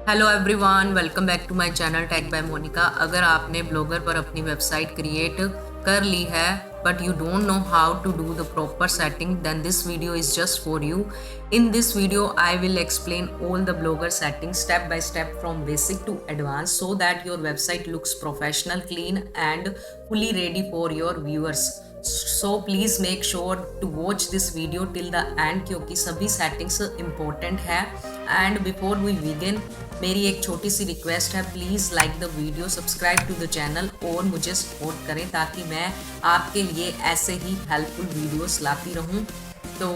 Hello everyone, welcome back to my channel tech by Monica. अगर आपने blogger पर अपनी वेबसाइट क्रिएट कर ली है but you don't know how to do the proper setting, then this video is just for you. In this video I will explain all the blogger settings step by step from basic to advanced so that your website looks professional, clean and fully ready for your viewers. So please make sure to watch this video till the end क्योंकि सभी settings important है। And before we begin, मेरी एक छोटी सी request है, please like the video, subscribe to the channel और मुझे सपोर्ट करें ताकि मैं आपके लिए ऐसे ही हेल्पफुल वीडियोस लाती रहूं। तो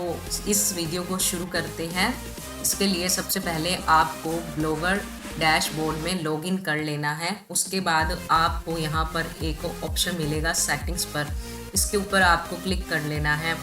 इस वीडियो को शुरू करते हैं। इसके लिए सबसे पहले आपको ब्लॉगर डैशबोर्ड में लॉगिन कर लेना है। उसके बाद आपको यहाँ पर एक ऑप्शन मिलेगा सेटिंग्स पर, इसके ऊपर आपको क्लिक कर लेना है।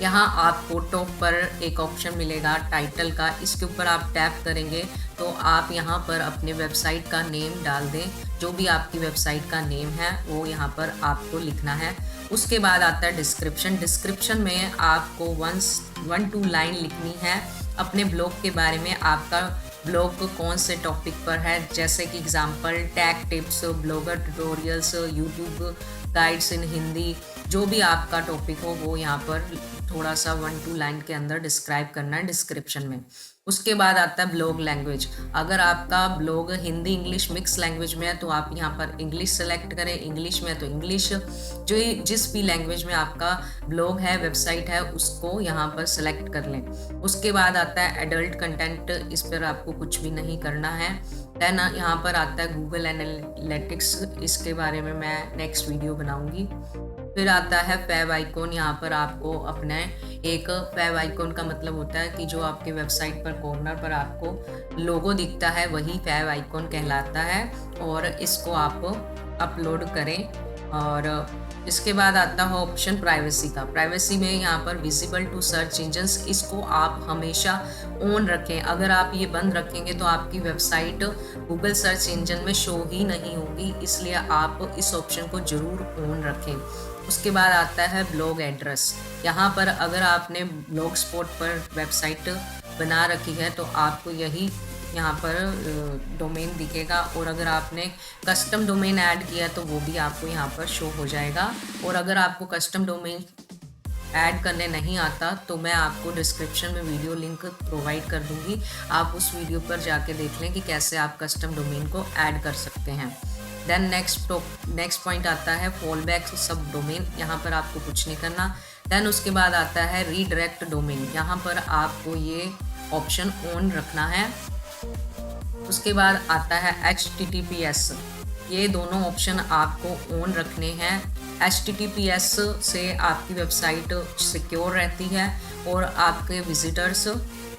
यहाँ आपको टॉप पर एक ऑप्शन मिलेगा टाइटल का, इसके ऊपर आप टैप करेंगे तो आप यहाँ पर अपने वेबसाइट का नेम डाल दें। जो भी आपकी वेबसाइट का नेम है वो यहाँ पर आपको लिखना है। उसके बाद आता है डिस्क्रिप्शन। डिस्क्रिप्शन में आपको 1-2 लाइन लिखनी है अपने ब्लॉग के बारे में। आपका ब्लॉग कौन से टॉपिक पर है, जैसे कि example tag tips, Blogger tutorials, YouTube guides in Hindi, जो भी आपका टॉपिक हो वो यहाँ पर थोड़ा सा 1-2 लाइन के अंदर डिस्क्राइब करना है डिस्क्रिप्शन में। उसके बाद आता है ब्लॉग लैंग्वेज। अगर आपका blog Hindi English mix language में है तो आप यहाँ पर इंग्लिश सेलेक्ट करें, इंग्लिश में है तो इंग्लिश, जो जिस भी लैंग्वेज में आपका ब्लॉग है, वेबसाइट है, उसको यहाँ पर सेलेक्ट कर लें। उसके बाद आता है एडल्ट कंटेंट, इस पर आपको कुछ भी नहीं करना है। देन यहाँ पर आता है गूगल एनालिटिक्स, इसके बारे में मैं नेक्स्ट वीडियो बनाऊंगी। फिर आता है फैब आइकॉन। यहाँ पर आपको अपने एक फैब आइकॉन का मतलब होता है कि जो आपके वेबसाइट पर कॉर्नर पर आपको लोगो दिखता है वही फैब आइकॉन कहलाता है, और इसको आप अपलोड करें। और इसके बाद आता है ऑप्शन प्राइवेसी का। प्राइवेसी में यहाँ पर विजिबल टू सर्च इंजन्स, इसको आप हमेशा ऑन रखें। अगर आप ये बंद रखेंगे तो आपकी वेबसाइट गूगल सर्च इंजन में शो ही नहीं होगी, इसलिए आप इस ऑप्शन को जरूर ऑन रखें। उसके बाद आता है ब्लॉग एड्रेस। यहाँ पर अगर आपने ब्लॉग स्पॉट पर वेबसाइट बना रखी है तो आपको यही यहाँ पर डोमेन दिखेगा, और अगर आपने कस्टम डोमेन ऐड किया तो वो भी आपको यहाँ पर शो हो जाएगा। और अगर आपको कस्टम डोमेन ऐड करने नहीं आता तो मैं आपको डिस्क्रिप्शन में वीडियो लिंक प्रोवाइड कर दूंगी, आप उस वीडियो पर जाके देख लें कि कैसे आप कस्टम डोमेन को ऐड कर सकते हैं। देन नेक्स्ट पॉइंट आता है फॉल बैक सब डोमेन। यहाँ पर आपको कुछ नहीं करना। देन उसके बाद आता है रीडायरेक्ट डोमेन। यहाँ पर आपको ये ऑप्शन ऑन रखना है। उसके बाद आता है HTTPS। ये दोनों ऑप्शन आपको ऑन रखने हैं। HTTPS से आपकी वेबसाइट सिक्योर रहती है और आपके विजिटर्स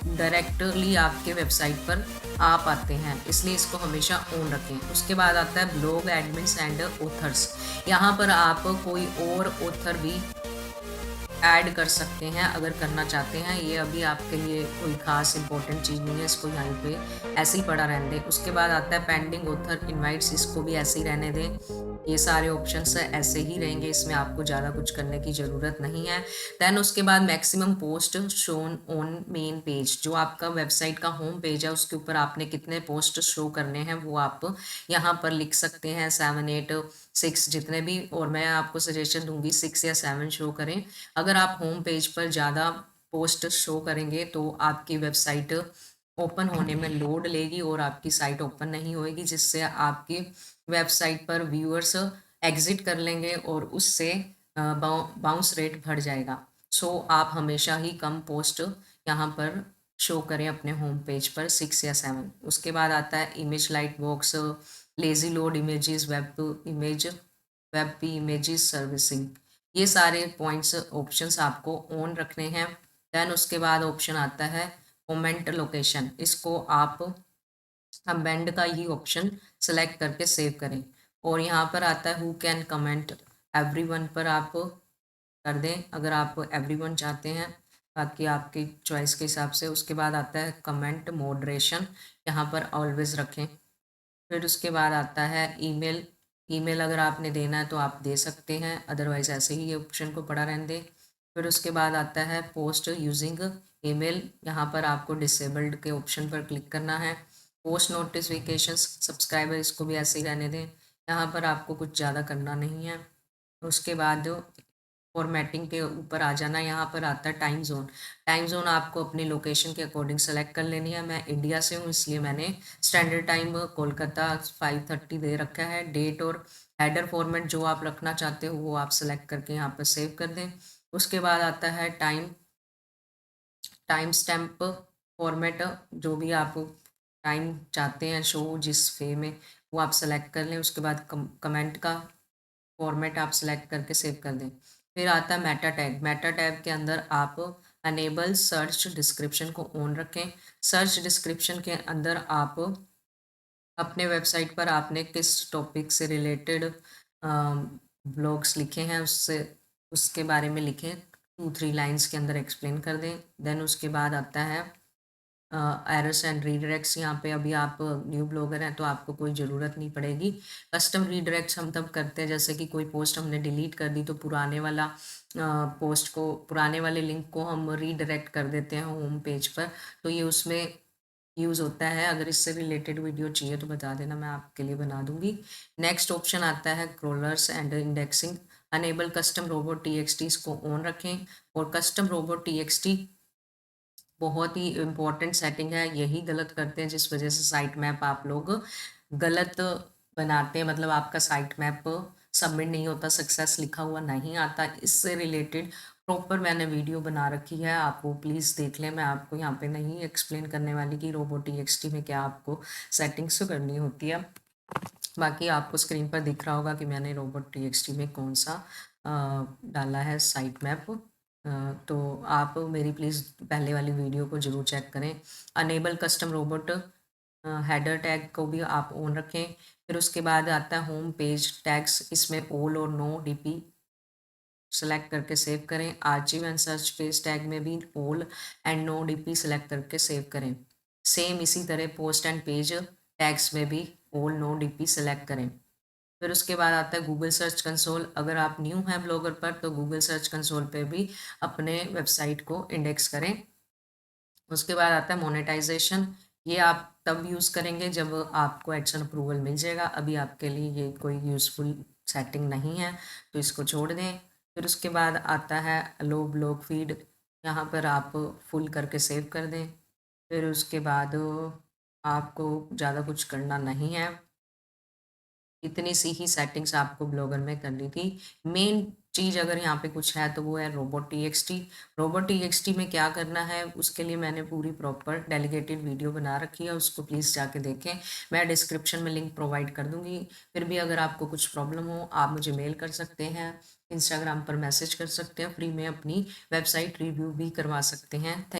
डायरेक्टली आपके वेबसाइट पर आ पाते हैं, इसलिए इसको हमेशा ऑन रखें। उसके बाद आता है ब्लॉग एडमिन्स एंड ऑथर्स। यहाँ पर आप कोई और ऑथर भी ऐड कर सकते हैं अगर करना चाहते हैं। ये अभी आपके लिए कोई खास इंपॉर्टेंट चीज़ नहीं है, इसको यहाँ पे ऐसे ही पड़ा रहने दें। उसके बाद आता है पेंडिंग ऑथर इनवाइट्स, इसको भी ऐसे ही रहने दें। ये सारे ऑप्शंस ऐसे ही रहेंगे, इसमें आपको ज़्यादा कुछ करने की ज़रूरत नहीं है। देन उसके बाद maximum post shown on main page, जो आपका वेबसाइट का होम पेज है उसके ऊपर आपने कितने पोस्ट शो करने हैं वो आप यहाँ पर लिख सकते हैं, 7, 8, 6 जितने भी, और मैं आपको सजेशन दूंगी 6 या 7 शो करें। अगर आप होम पेज पर ज़्यादा पोस्ट शो करेंगे तो आपकी वेबसाइट ओपन होने में लोड लेगी और आपकी साइट ओपन नहीं होएगी, जिससे आपकी वेबसाइट पर व्यूअर्स एग्जिट कर लेंगे और उससे बाउंस रेट बढ़ जाएगा। सो आप हमेशा ही कम पोस्ट यहाँ पर शो करें अपने होम पेज पर, 6 या 7। उसके बाद आता है image light box, lazy load images, web P images servicing. ये सारे पॉइंट्स ऑप्शंस आपको ऑन रखने हैं। देन उसके बाद ऑप्शन आता है कमेंट लोकेशन। इसको आप अमेंड का ही ऑप्शन सेलेक्ट करके सेव करें, और यहाँ पर आता है हु कैन कमेंट, एवरीवन पर आप कर दें अगर आप एवरीवन चाहते हैं, बाकी आपकी चॉइस के हिसाब से। उसके बाद आता है कमेंट मॉडरेशन, यहाँ पर ऑलवेज रखें। फिर उसके बाद आता है ईमेल अगर आपने देना है तो आप दे सकते हैं, अदरवाइज ऐसे ही ये ऑप्शन को पड़ा रहने दें। फिर उसके बाद आता है पोस्ट यूजिंग ईमेल, यहाँ पर आपको डिसेबल्ड के ऑप्शन पर क्लिक करना है। पोस्ट नोटिफिकेशंस सब्सक्राइबर इसको भी ऐसे ही रहने दें। यहाँ पर आपको कुछ ज़्यादा करना नहीं है। उसके बाद फॉर्मेटिंग के ऊपर आ जाना। यहाँ पर आता है टाइम जोन। टाइम जोन आपको अपनी लोकेशन के अकॉर्डिंग सेलेक्ट कर लेनी है। मैं इंडिया से हूँ इसलिए मैंने स्टैंडर्ड टाइम कोलकाता 5:30 दे रखा है। डेट और हेडर फॉर्मेट जो आप रखना चाहते हो वो आप सेलेक्ट करके यहाँ पर सेव कर दें। उसके बाद आता है टाइम स्टैम्प फॉर्मेट। जो भी आप टाइम चाहते हैं शो जिस वे में, वो आप सेलेक्ट कर लें। उसके बाद कमेंट का फॉर्मेट आप सेलेक्ट करके सेव कर दें। फिर आता है मेटा टैग। मेटा टैग के अंदर आप अनेबल सर्च डिस्क्रिप्शन को ऑन रखें। सर्च डिस्क्रिप्शन के अंदर आप अपने वेबसाइट पर आपने किस टॉपिक से रिलेटेड ब्लॉग्स लिखे हैं उससे उसके बारे में लिखें। 2-3 लाइन्स के अंदर एक्सप्लेन कर दें। देन उसके बाद आता है एरर्स एंड रीडायरेक्ट्स। यहाँ पे अभी आप न्यू ब्लॉगर हैं तो आपको कोई ज़रूरत नहीं पड़ेगी। कस्टम रीडायरेक्ट्स हम तब करते हैं जैसे कि कोई पोस्ट हमने डिलीट कर दी तो पुराने वाले लिंक को हम रीडायरेक्ट कर देते हैं होम पेज पर। तो ये उसमें यूज़ होता है। अगर इससे रिलेटेड वीडियो चाहिए तो बता देना, मैं आपके लिए बना दूंगी। नेक्स्ट ऑप्शन आता है crawlers and indexing. Enable custom robot TXT को ऑन रखें। और कस्टम रोबोट टीएक्सटी बहुत ही इम्पोर्टेंट सेटिंग है। यही गलत करते हैं जिस वजह से साइट मैप आप लोग गलत बनाते हैं, मतलब आपका साइट मैप सबमिट नहीं होता, सक्सेस लिखा हुआ नहीं आता। इससे रिलेटेड प्रॉपर मैंने वीडियो बना रखी है, आप वो प्लीज़ देख लें। मैं आपको यहाँ पे नहीं एक्सप्लेन करने वाली कि रोबोट.txt में क्या आपको सेटिंग्स करनी होती है। बाकी आपको स्क्रीन पर दिख रहा होगा कि मैंने रोबोट.txt में कौन सा डाला है साइट मैप। तो आप मेरी प्लीज़ पहले वाली वीडियो को ज़रूर चेक करें। Enable custom robot header tag को भी आप ऑन रखें। फिर उसके बाद आता है होम पेज टैग्स। इसमें ऑल और नो डीपी सेलेक्ट करके सेव करें। Archive and search page tag में भी all and no DP select करके सेव करें। सेम इसी तरह पोस्ट एंड पेज टैग्स में भी ऑल नो डीपी सेलेक्ट करें। फिर उसके बाद आता है गूगल सर्च कंसोल। अगर आप न्यू हैं ब्लॉगर पर तो गूगल सर्च कंसोल पे भी अपने वेबसाइट को इंडेक्स करें। उसके बाद आता है मोनेटाइजेशन। ये आप तब यूज़ करेंगे जब आपको एडसन अप्रूवल मिल जाएगा। अभी आपके लिए ये कोई यूज़फुल सेटिंग नहीं है तो इसको छोड़ दें। फिर उसके बाद आता है लो ब्लॉग फीड। यहाँ पर आप फुल करके सेव कर दें। फिर उसके बाद आपको ज़्यादा कुछ करना नहीं है। इतनी सी ही सेटिंग्स आपको ब्लॉगर में करनी थी। मेन चीज़ अगर यहाँ पे कुछ है तो वो है रोबोट.txt। रोबोट.txt में क्या करना है उसके लिए मैंने पूरी प्रॉपर डेलीगेटेड वीडियो बना रखी है, उसको प्लीज़ जाके देखें। मैं डिस्क्रिप्शन में लिंक प्रोवाइड कर दूँगी। फिर भी अगर आपको कुछ प्रॉब्लम हो आप मुझे मेल कर सकते हैं, इंस्टाग्राम पर मैसेज कर सकते हैं, फ्री में अपनी वेबसाइट रिव्यू भी करवा सकते हैं।